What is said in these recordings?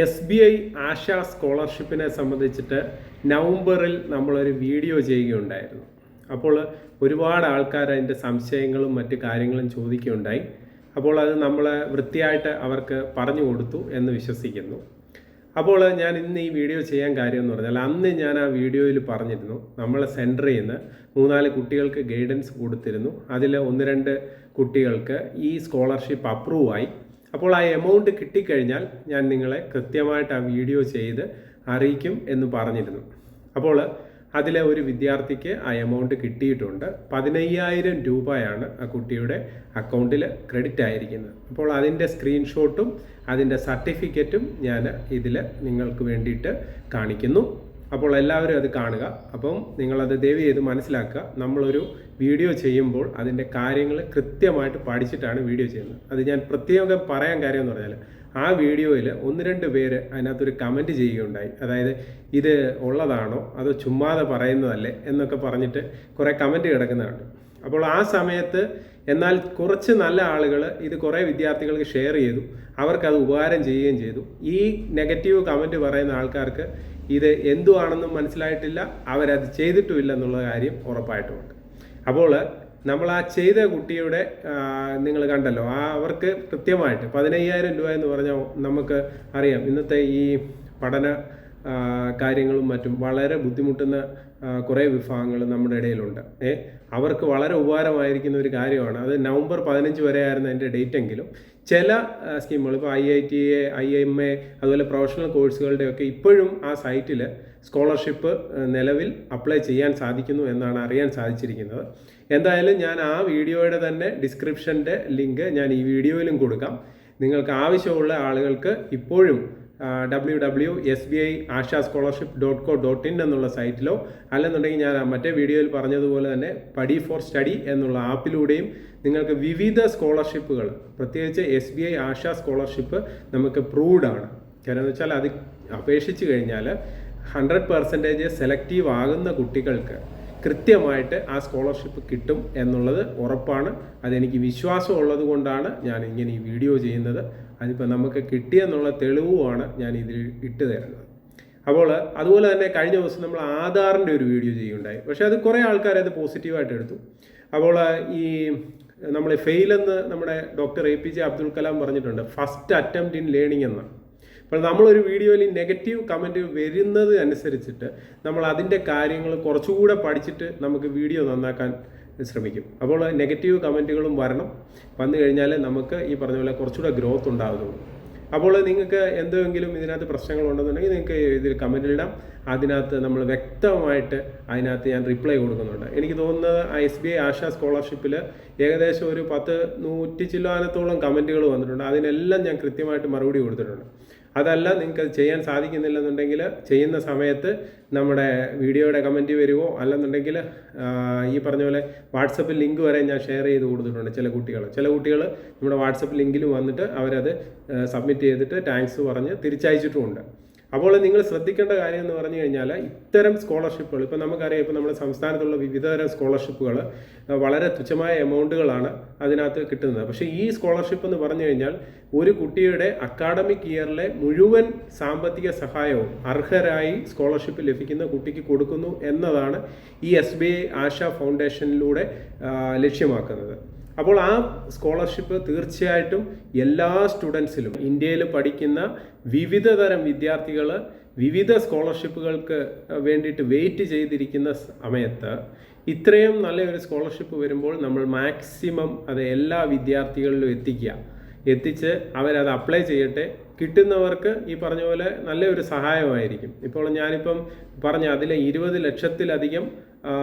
SBI ആശ സ്കോളർഷിപ്പിനെ സംബന്ധിച്ചിട്ട് നവംബറിൽ നമ്മളൊരു വീഡിയോ ചെയ്യുകയുണ്ടായിരുന്നു. അപ്പോൾ ഒരുപാട് ആൾക്കാർ അതിൻ്റെ സംശയങ്ങളും മറ്റു കാര്യങ്ങളും ചോദിക്കുകയുണ്ടായി. അപ്പോൾ അത് നമ്മൾ വൃത്തിയായിട്ട് അവർക്ക് പറഞ്ഞു കൊടുത്തു എന്ന് വിശ്വസിക്കുന്നു. അപ്പോൾ ഞാൻ ഇന്ന് ഈ വീഡിയോ ചെയ്യാൻ കാര്യം എന്ന് പറഞ്ഞാൽ, അന്ന് ഞാൻ ആ വീഡിയോയിൽ പറഞ്ഞിരുന്നു, നമ്മളെ സെൻറ്ററിൽ നിന്ന് 3-4 കുട്ടികൾക്ക് ഗൈഡൻസ് കൊടുത്തിരുന്നു. അതിൽ 1-2 കുട്ടികൾക്ക് ഈ സ്കോളർഷിപ്പ് അപ്രൂവ് ആയി. അപ്പോൾ ആ എമൗണ്ട് കിട്ടിക്കഴിഞ്ഞാൽ ഞാൻ നിങ്ങളെ കൃത്യമായിട്ട് ആ വീഡിയോ ചെയ്ത് അറിയിക്കും എന്ന് പറഞ്ഞിരുന്നു. അപ്പോൾ അതിലെ ഒരു വിദ്യാർത്ഥിക്ക് ആ എമൗണ്ട് കിട്ടിയിട്ടുണ്ട്. 15,000 രൂപയാണ് ആ കുട്ടിയുടെ അക്കൗണ്ടിൽ ക്രെഡിറ്റ് ആയിരിക്കുന്നത്. അപ്പോൾ അതിൻ്റെ സ്ക്രീൻഷോട്ടും അതിൻ്റെ സർട്ടിഫിക്കറ്റും ഞാൻ ഇതിൽ നിങ്ങൾക്ക് വേണ്ടിയിട്ട് കാണിക്കുന്നു. അപ്പോൾ എല്ലാവരും അത് കാണുക. അപ്പം നിങ്ങളത് ദയവ് ചെയ്ത് മനസ്സിലാക്കുക. നമ്മളൊരു വീഡിയോ ചെയ്യുമ്പോൾ അതിൻ്റെ കാര്യങ്ങൾ കൃത്യമായിട്ട് പഠിച്ചിട്ടാണ് വീഡിയോ ചെയ്യുന്നത്. അത് ഞാൻ പ്രത്യേകം പറയാൻ കാര്യം എന്ന് പറഞ്ഞാൽ, ആ വീഡിയോയിൽ 1-2 പേര് അതിനകത്തൊരു കമൻറ്റ് ചെയ്യുകയുണ്ടായി. അതായത് ഇത് ഉള്ളതാണോ അതോ ചുമ്മാതെ പറയുന്നതല്ലേ എന്നൊക്കെ പറഞ്ഞിട്ട് കുറേ കമൻറ്റ് കിടക്കുന്നതാണ്. അപ്പോൾ ആ സമയത്ത് എന്നാൽ കുറച്ച് നല്ല ആളുകൾ ഇത് കുറേ വിദ്യാർത്ഥികൾക്ക് ഷെയർ ചെയ്തു, അവർക്കത് ഉപകാരം ചെയ്യുകയും ചെയ്തു. ഈ നെഗറ്റീവ് കമൻറ്റ് പറയുന്ന ആൾക്കാർക്ക് ഇത് എന്തുവാണെന്നും മനസ്സിലായിട്ടില്ല, അവരത് ചെയ്തിട്ടുമില്ല എന്നുള്ള കാര്യം ഉറപ്പായിട്ടുമുണ്ട്. അപ്പോൾ നമ്മൾ ആ ചെയ്ത കുട്ടിയുടെ നിങ്ങൾ കണ്ടല്ലോ, അവർക്ക് കൃത്യമായിട്ട് 15,000 രൂപ എന്ന് പറഞ്ഞാൽ നമുക്ക് അറിയാം, ഇന്നത്തെ ഈ പഠന കാര്യങ്ങളും മറ്റും വളരെ ബുദ്ധിമുട്ടുന്ന കുറേ വിഭാഗങ്ങൾ നമ്മുടെ ഇടയിലുണ്ട്. അവർക്ക് വളരെ ഉപകാരമായിരിക്കുന്ന ഒരു കാര്യമാണ്. അത് നവംബർ 15 വരെ ആയിരുന്നു എൻ്റെ ഡേറ്റ് എങ്കിലും ചില സ്കീമുകൾ, ഇപ്പോൾ IITA, IMA അതുപോലെ പ്രൊഫഷണൽ കോഴ്സുകളുടെയൊക്കെ ഇപ്പോഴും ആ സൈറ്റിൽ സ്കോളർഷിപ്പ് നിലവിൽ അപ്ലൈ ചെയ്യാൻ സാധിക്കുന്നു എന്നാണ് അറിയാൻ സാധിച്ചിരിക്കുന്നത്. എന്തായാലും ഞാൻ ആ വീഡിയോയുടെ തന്നെ ഡിസ്ക്രിപ്ഷൻ്റെ ലിങ്ക് ഞാൻ ഈ വീഡിയോയിലും കൊടുക്കാം. നിങ്ങൾക്ക് ആവശ്യമുള്ള ആളുകൾക്ക് ഇപ്പോഴും www.sbischolarship.co.in എന്നുള്ള സൈറ്റിലോ അല്ലെന്നുണ്ടെങ്കിൽ ഞാൻ മറ്റേ വീഡിയോയിൽ പറഞ്ഞതുപോലെ തന്നെ പഠി ഫോർ സ്റ്റഡി എന്നുള്ള ആപ്പിലൂടെയും നിങ്ങൾക്ക് വിവിധ സ്കോളർഷിപ്പുകൾ, പ്രത്യേകിച്ച് SBI ആശ സ്കോളർഷിപ്പ് നമുക്ക് പ്രൂവ്ഡ് ആണ്. കാരണം എന്ന് വെച്ചാൽ അത് അപേക്ഷിച്ച് കഴിഞ്ഞാൽ 100% സെലക്റ്റീവ് ആകുന്ന കുട്ടികൾക്ക് കൃത്യമായിട്ട് ആ സ്കോളർഷിപ്പ് കിട്ടും എന്നുള്ളത് ഉറപ്പാണ്. അതെനിക്ക് വിശ്വാസമുള്ളത് കൊണ്ടാണ് ഞാൻ ഇങ്ങനെ ഈ വീഡിയോ ചെയ്യുന്നത്. അതിപ്പോൾ നമുക്ക് കിട്ടിയെന്നുള്ള തെളിവുമാണ് ഞാൻ ഇതിൽ ഇട്ട് തരുന്നത്. അപ്പോൾ അതുപോലെ തന്നെ കഴിഞ്ഞ ദിവസം നമ്മൾ ആധാറിൻ്റെ ഒരു വീഡിയോ ചെയ്യുകയുണ്ടായി. പക്ഷേ അത് കുറേ ആൾക്കാർ അത് പോസിറ്റീവായിട്ട് എടുത്തു. അപ്പോൾ ഈ നമ്മൾ ഫെയിലെന്ന് നമ്മുടെ ഡോക്ടർ APJ അബ്ദുൽ കലാം പറഞ്ഞിട്ടുണ്ട്, ഫസ്റ്റ് അറ്റംപ്റ്റ് ഇൻ ലേണിംഗ് എന്നാണ്. അപ്പോൾ നമ്മളൊരു വീഡിയോയിൽ നെഗറ്റീവ് കമൻറ്റ് വരുന്നത് അനുസരിച്ചിട്ട് നമ്മൾ അതിൻ്റെ കാര്യങ്ങൾ കുറച്ചുകൂടെ പഠിച്ചിട്ട് നമുക്ക് വീഡിയോ നന്നാക്കാൻ ശ്രമിക്കും. അപ്പോൾ നെഗറ്റീവ് കമൻറ്റുകളും വന്നു കഴിഞ്ഞാൽ നമുക്ക് ഈ പറഞ്ഞ പോലെ കുറച്ചുകൂടെ ഗ്രോത്ത് ഉണ്ടാകുന്നുള്ളൂ. അപ്പോൾ നിങ്ങൾക്ക് എന്തെങ്കിലും ഇതിനകത്ത് പ്രശ്നങ്ങളുണ്ടെന്നുണ്ടെങ്കിൽ നിങ്ങൾക്ക് ഇതിൽ കമൻറ്റിലിടാം. അതിനകത്ത് നമ്മൾ വ്യക്തമായിട്ട് അതിനകത്ത് ഞാൻ റിപ്ലൈ കൊടുക്കുന്നുണ്ട്. എനിക്ക് തോന്നുന്നത് SBI ആശ സ്കോളർഷിപ്പിൽ ഏകദേശം ഒരു 100 ചില്ലാനത്തോളം കമൻറ്റുകൾ വന്നിട്ടുണ്ട്. അതിനെല്ലാം ഞാൻ കൃത്യമായിട്ട് മറുപടി കൊടുത്തിട്ടുണ്ട്. അതല്ല നിങ്ങൾക്ക് ചെയ്യാൻ സാധിക്കുന്നില്ലെന്നുണ്ടെങ്കിൽ ചെയ്യുന്ന സമയത്ത് നമ്മുടെ വീഡിയോയുടെ കമൻറ്റ് വരുമോ, അല്ലെന്നുണ്ടെങ്കിൽ ഈ പറഞ്ഞ പോലെ വാട്സപ്പിൽ ലിങ്ക് വരെ ഞാൻ ഷെയർ ചെയ്ത് കൊടുത്തിട്ടുണ്ട്. ചില കുട്ടികൾ നമ്മുടെ വാട്സപ്പ് ലിങ്കിലും വന്നിട്ട് അവരത് സബ്മിറ്റ് ചെയ്തിട്ട് താങ്ക്സ് പറഞ്ഞ് തിരിച്ചയച്ചിട്ടുമുണ്ട്. അപ്പോൾ നിങ്ങൾ ശ്രദ്ധിക്കേണ്ട കാര്യം എന്ന് പറഞ്ഞു കഴിഞ്ഞാൽ, ഇത്തരം സ്കോളർഷിപ്പുകൾ ഇപ്പോൾ നമുക്കറിയാം, ഇപ്പോൾ നമ്മുടെ സംസ്ഥാനത്തുള്ള വിവിധതരം സ്കോളർഷിപ്പുകൾ വളരെ തുച്ഛമായ എമൗണ്ടുകളാണ് അതിനകത്ത് കിട്ടുന്നത്. പക്ഷേ ഈ സ്കോളർഷിപ്പ് എന്ന് പറഞ്ഞു കഴിഞ്ഞാൽ ഒരു കുട്ടിയുടെ അക്കാഡമിക് ഇയറിലെ മുഴുവൻ സാമ്പത്തിക സഹായവും അർഹരായി സ്കോളർഷിപ്പ് ലഭിക്കുന്ന കുട്ടിക്ക് കൊടുക്കുന്നു എന്നതാണ് ഈ SBI ആശ ഫൗണ്ടേഷനിലൂടെ ലക്ഷ്യമാക്കുന്നത്. അപ്പോൾ ആ സ്കോളർഷിപ്പ് തീർച്ചയായിട്ടും എല്ലാ സ്റ്റുഡൻസിലും, ഇന്ത്യയിൽ പഠിക്കുന്ന വിവിധ തരം വിദ്യാർത്ഥികൾ വിവിധ സ്കോളർഷിപ്പുകൾക്ക് വേണ്ടിയിട്ട് വെയിറ്റ് ചെയ്തിരിക്കുന്ന സമയത്ത് ഇത്രയും നല്ലൊരു സ്കോളർഷിപ്പ് വരുമ്പോൾ നമ്മൾ മാക്സിമം അത് എല്ലാ വിദ്യാർത്ഥികളിലും എത്തിച്ച് അവരത് അപ്ലൈ ചെയ്യട്ടെ. കിട്ടുന്നവർക്ക് ഈ പറഞ്ഞ പോലെ നല്ലൊരു സഹായമായിരിക്കും. ഇപ്പോൾ ഞാനിപ്പം പറഞ്ഞ അതിലെ 20 ലക്ഷത്തിലധികം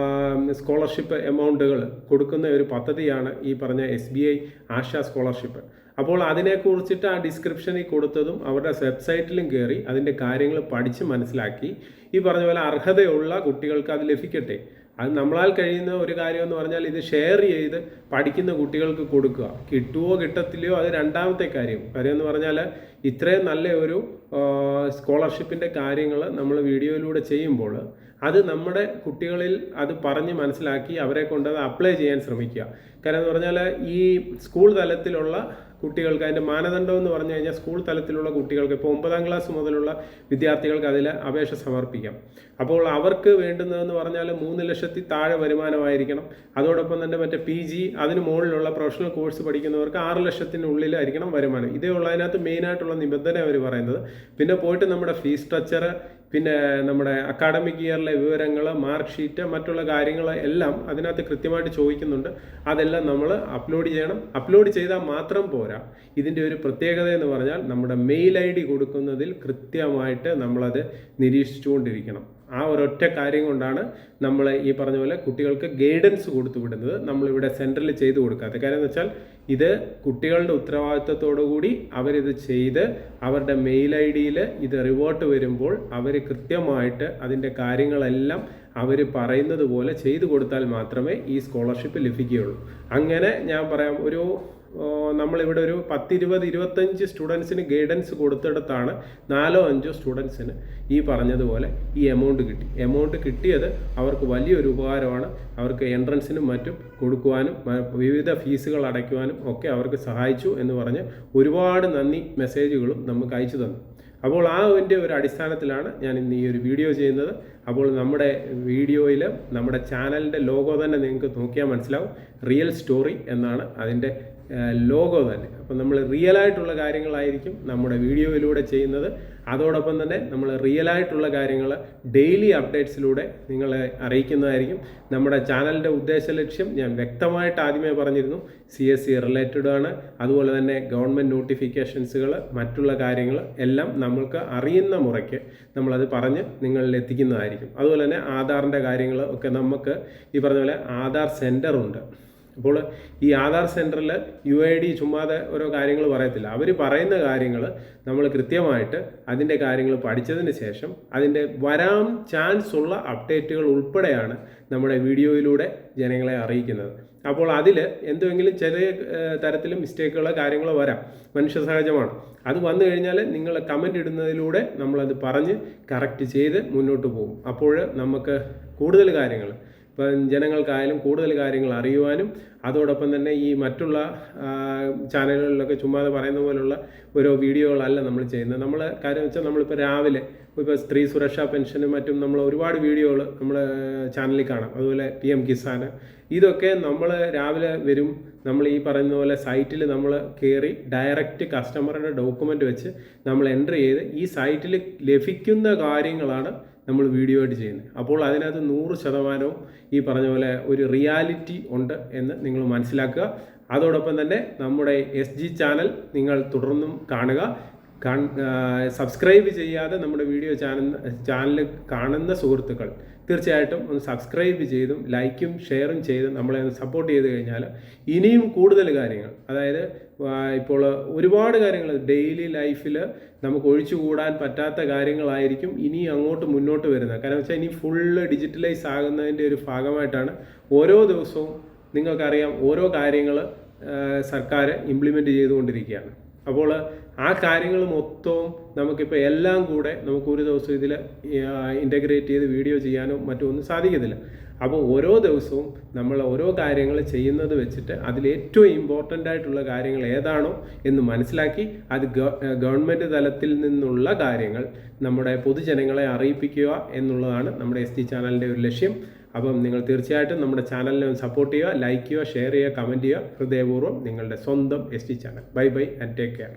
സ്കോളർഷിപ്പ് എമൗണ്ടുകൾ കൊടുക്കുന്ന ഒരു പദ്ധതിയാണ് ഈ പറഞ്ഞ SBI ആശ സ്കോളർഷിപ്പ്. അപ്പോൾ അതിനെക്കുറിച്ചിട്ട് ആ ഡിസ്ക്രിപ്ഷനിൽ കൊടുത്തതും അവരുടെ വെബ്സൈറ്റിലും കയറി അതിൻ്റെ കാര്യങ്ങൾ പഠിച്ച് മനസ്സിലാക്കി ഈ പറഞ്ഞ പോലെ അർഹതയുള്ള കുട്ടികൾക്ക് അത് ലഭിക്കട്ടെ. അത് നമ്മളാൽ കഴിയുന്ന ഒരു കാര്യം എന്ന് പറഞ്ഞാൽ ഇത് ഷെയർ ചെയ്ത് പഠിക്കുന്ന കുട്ടികൾക്ക് കൊടുക്കുക. കിട്ടുമോ കിട്ടത്തില്ലയോ അത് രണ്ടാമത്തെ കാര്യം എന്ന് പറഞ്ഞാൽ, ഇത്രയും നല്ല ഒരു സ്കോളർഷിപ്പിൻ്റെ കാര്യങ്ങൾ നമ്മൾ വീഡിയോയിലൂടെ ചെയ്യുമ്പോൾ അത് നമ്മുടെ കുട്ടികളിൽ അത് പറഞ്ഞ് മനസ്സിലാക്കി അവരെ കൊണ്ട് അത് അപ്ലൈ ചെയ്യാൻ ശ്രമിക്കുക. കാരണം എന്ന് പറഞ്ഞാൽ ഈ സ്കൂൾ തലത്തിലുള്ള കുട്ടികൾക്ക് അതിൻ്റെ മാനദണ്ഡം എന്ന് പറഞ്ഞു കഴിഞ്ഞാൽ സ്കൂൾ തലത്തിലുള്ള കുട്ടികൾക്ക് ഇപ്പോൾ 9ാം ക്ലാസ് മുതലുള്ള വിദ്യാർത്ഥികൾക്ക് അതിൽ അപേക്ഷ സമർപ്പിക്കാം. അപ്പോൾ അവർക്ക് വേണ്ടുന്നതെന്ന് പറഞ്ഞാൽ 3 ലക്ഷത്തിൽ താഴെ വരുമാനമായിരിക്കണം. അതോടൊപ്പം തന്നെ മറ്റേ PG അതിന് മുകളിലുള്ള പ്രൊഫഷണൽ കോഴ്സ് പഠിക്കുന്നവർക്ക് 6 ലക്ഷത്തിനുള്ളിലായിരിക്കണം വരുമാനം. ഇതേ ഉള്ള അതിനകത്ത് മെയിനായിട്ടുള്ള നിബന്ധന അവർ പറയുന്നത്. പിന്നെ പോയിട്ട് നമ്മുടെ ഫീസ് സ്ട്രക്ചർ, പിന്നെ നമ്മുടെ അക്കാഡമിക് ഇയറിലെ വിവരങ്ങൾ, മാർക്ക് ഷീറ്റ്, മറ്റുള്ള കാര്യങ്ങൾ എല്ലാം അതിനകത്ത് കൃത്യമായിട്ട് ചോദിക്കുന്നുണ്ട്. അതെല്ലാം നമ്മൾ അപ്ലോഡ് ചെയ്യണം. അപ്ലോഡ് ചെയ്താൽ മാത്രം പോരാ. ഇതിൻ്റെ ഒരു പ്രത്യേകത എന്ന് പറഞ്ഞാൽ നമ്മുടെ മെയിൽ ID കൊടുക്കുന്നതിൽ കൃത്യമായിട്ട് നമ്മളത് നിരീക്ഷിച്ചുകൊണ്ടിരിക്കണം. ആ ഒരൊറ്റ കാര്യം കൊണ്ടാണ് നമ്മൾ ഈ പറഞ്ഞ പോലെ കുട്ടികൾക്ക് ഗൈഡൻസ് കൊടുത്തു വിടുന്നത്. നമ്മളിവിടെ സെൻറ്ററിൽ ചെയ്തു കൊടുക്കാത്ത കാര്യം എന്ന് വെച്ചാൽ ഇത് കുട്ടികളുടെ ഉത്തരവാദിത്വത്തോടു കൂടി അവരിത് ചെയ്ത് അവരുടെ മെയിൽ IDയിൽ ഇത് റിവോർട്ട് വരുമ്പോൾ അവർ കൃത്യമായിട്ട് അതിൻ്റെ കാര്യങ്ങളെല്ലാം അവർ പറയുന്നത് പോലെ ചെയ്തു കൊടുത്താൽ മാത്രമേ ഈ സ്കോളർഷിപ്പ് ലഭിക്കുകയുള്ളൂ. അങ്ങനെ ഞാൻ പറയാം, നമ്മളിവിടെ ഒരു 10, 20, 25 സ്റ്റുഡൻസിന് ഗൈഡൻസ് കൊടുത്തിടത്താണ് 4 or 5 സ്റ്റുഡൻസിന് ഈ പറഞ്ഞതുപോലെ ഈ എമൗണ്ട് കിട്ടിയത് അവർക്ക് വലിയൊരു ഉപകാരമാണ്. അവർക്ക് എൻട്രൻസിനും മറ്റും കൊടുക്കുവാനും വിവിധ ഫീസുകൾ അടയ്ക്കുവാനും ഒക്കെ അവർക്ക് സഹായിച്ചു എന്ന് പറഞ്ഞ് ഒരുപാട് നന്ദി മെസ്സേജുകളും നമുക്ക് അയച്ചു തന്നു. അപ്പോൾ അതിൻ്റെ ഒരു അടിസ്ഥാനത്തിലാണ് ഞാൻ ഇന്ന് ഈ ഒരു വീഡിയോ ചെയ്യുന്നത്. അപ്പോൾ നമ്മുടെ വീഡിയോയിൽ നമ്മുടെ ചാനലിൻ്റെ ലോഗോ തന്നെ നിങ്ങൾക്ക് നോക്കിയാൽ മനസ്സിലാവും. റിയൽ സ്റ്റോറി എന്നാണ് അതിൻ്റെ ലോഗോ തന്നെ. അപ്പം നമ്മൾ റിയലായിട്ടുള്ള കാര്യങ്ങളായിരിക്കും നമ്മുടെ വീഡിയോയിലൂടെ ചെയ്യുന്നത്. അതോടൊപ്പം തന്നെ നമ്മൾ റിയലായിട്ടുള്ള കാര്യങ്ങൾ ഡെയിലി അപ്ഡേറ്റ്സിലൂടെ നിങ്ങളെ അറിയിക്കുന്നതായിരിക്കും. നമ്മുടെ ചാനലിൻ്റെ ഉദ്ദേശ ലക്ഷ്യം ഞാൻ വ്യക്തമായിട്ട് ആദ്യമേ പറഞ്ഞിരുന്നു. CSE റിലേറ്റഡ് ആണ്. അതുപോലെ തന്നെ ഗവൺമെൻറ് നോട്ടിഫിക്കേഷൻസുകൾ, മറ്റുള്ള കാര്യങ്ങൾ എല്ലാം നമ്മൾക്ക് അറിയുന്ന മുറയ്ക്ക് നമ്മളത് പറഞ്ഞ് നിങ്ങളിൽ എത്തിക്കുന്നതായിരിക്കും. അതുപോലെ തന്നെ ആധാറിൻ്റെ കാര്യങ്ങൾ ഒക്കെ നമുക്ക് ഈ പറഞ്ഞ പോലെ ആധാർ സെൻറ്ററുണ്ട്. അപ്പോൾ ഈ ആധാർ സെൻറ്ററിൽ UID ചുമ്മാതെ ഓരോ കാര്യങ്ങൾ പറയത്തില്ല. അവർ പറയുന്ന കാര്യങ്ങൾ നമ്മൾ കൃത്യമായിട്ട് അതിൻ്റെ കാര്യങ്ങൾ പഠിച്ചതിന് ശേഷം അതിൻ്റെ വരാൻ ചാൻസ് ഉള്ള അപ്ഡേറ്റുകൾ ഉൾപ്പെടെയാണ് നമ്മുടെ വീഡിയോയിലൂടെ ജനങ്ങളെ അറിയിക്കുന്നത്. അപ്പോൾ അതിൽ എന്തെങ്കിലും ചെറിയ തരത്തിൽ മിസ്റ്റേക്കുകളോ കാര്യങ്ങളോ വരാം, മനുഷ്യ സഹജമാണ്. അത് വന്നു കഴിഞ്ഞാൽ നിങ്ങൾ കമൻ്റ് ഇടുന്നതിലൂടെ നമ്മളത് പറഞ്ഞ് കറക്റ്റ് ചെയ്ത് മുന്നോട്ട് പോകും. അപ്പോൾ നമുക്ക് കൂടുതൽ കാര്യങ്ങൾ ഇപ്പം ജനങ്ങൾക്കായാലും കൂടുതൽ കാര്യങ്ങൾ അറിയുവാനും, അതോടൊപ്പം തന്നെ ഈ മറ്റുള്ള ചാനലുകളിലൊക്കെ ചുമ്മാതെ പറയുന്ന പോലുള്ള ഓരോ വീഡിയോകളല്ല നമ്മൾ ചെയ്യുന്നത്. നമ്മൾ കാര്യം വെച്ചാൽ നമ്മളിപ്പോൾ രാവിലെ ഇപ്പോൾ സ്ത്രീ സുരക്ഷാ പെൻഷനും മറ്റും നമ്മൾ ഒരുപാട് വീഡിയോകൾ നമ്മൾ ചാനലിൽ കാണാം. അതുപോലെ PM കിസാൻ, ഇതൊക്കെ നമ്മൾ രാവിലെ വരും. നമ്മൾ ഈ പറയുന്ന പോലെ സൈറ്റിൽ നമ്മൾ കയറി ഡയറക്റ്റ് കസ്റ്റമറുടെ ഡോക്യുമെൻ്റ് വെച്ച് നമ്മൾ എൻ്റർ ചെയ്ത് ഈ സൈറ്റിൽ ലഭിക്കുന്ന കാര്യങ്ങളാണ് നമ്മൾ വീഡിയോ ആയിട്ട് ചെയ്യുന്നത്. അപ്പോൾ അതിനകത്ത് 100% ഈ പറഞ്ഞ പോലെ ഒരു റിയാലിറ്റി ഉണ്ട് എന്ന് നിങ്ങൾ മനസ്സിലാക്കുക. അതോടൊപ്പം തന്നെ നമ്മുടെ SG ചാനൽ നിങ്ങൾ തുടർന്നും കാണുക. സബ്സ്ക്രൈബ് ചെയ്യാതെ നമ്മുടെ വീഡിയോ ചാനൽ കാണുന്ന സുഹൃത്തുക്കൾ തീർച്ചയായിട്ടും ഒന്ന് സബ്സ്ക്രൈബ് ചെയ്തും ലൈക്കും ഷെയറും ചെയ്തും നമ്മളെ ഒന്ന് സപ്പോർട്ട് ചെയ്ത് കഴിഞ്ഞാൽ ഇനിയും കൂടുതൽ കാര്യങ്ങൾ, അതായത് ഇപ്പോൾ ഒരുപാട് കാര്യങ്ങൾ ഡെയിലി ലൈഫിൽ നമുക്ക് ഒഴിച്ചുകൂടാൻ പറ്റാത്ത കാര്യങ്ങളായിരിക്കും ഇനി അങ്ങോട്ട് മുന്നോട്ട് വരുന്നത്. കാരണം വെച്ചാൽ ഇനി ഫുള്ള് ഡിജിറ്റലൈസ് ആകുന്നതിൻ്റെ ഒരു ഭാഗമായിട്ടാണ് ഓരോ ദിവസവും നിങ്ങൾക്കറിയാം ഓരോ കാര്യങ്ങൾ സർക്കാർ ഇംപ്ലിമെൻ്റ് ചെയ്തുകൊണ്ടിരിക്കുകയാണ്. അപ്പോൾ ആ കാര്യങ്ങൾ മൊത്തവും നമുക്കിപ്പോൾ എല്ലാം കൂടെ നമുക്ക് ഒരു ദിവസം ഇതിൽ ഇൻ്റഗ്രേറ്റ് ചെയ്ത് വീഡിയോ ചെയ്യാനോ മറ്റോ ഒന്നും സാധിക്കത്തില്ല. അപ്പോൾ ഓരോ ദിവസവും നമ്മൾ ഓരോ കാര്യങ്ങൾ ചെയ്യുന്നത് വെച്ചിട്ട് അതിൽ ഏറ്റവും ഇമ്പോർട്ടൻ്റ് ആയിട്ടുള്ള കാര്യങ്ങൾ ഏതാണോ എന്ന് മനസ്സിലാക്കി അത് ഗവൺമെൻറ് തലത്തിൽ നിന്നുള്ള കാര്യങ്ങൾ നമ്മുടെ പൊതുജനങ്ങളെ അറിയിപ്പിക്കുക എന്നുള്ളതാണ് നമ്മുടെ SG ചാനലിൻ്റെ ഒരു ലക്ഷ്യം. അപ്പം നിങ്ങൾ തീർച്ചയായിട്ടും നമ്മുടെ ചാനലിനെ സപ്പോർട്ട് ചെയ്യുക, ലൈക്ക് ചെയ്യുക, ഷെയർ ചെയ്യുക, കമൻറ്റ് ചെയ്യുക. ഹൃദയപൂർവ്വം നിങ്ങളുടെ സ്വന്തം SG channel. Bye and take care.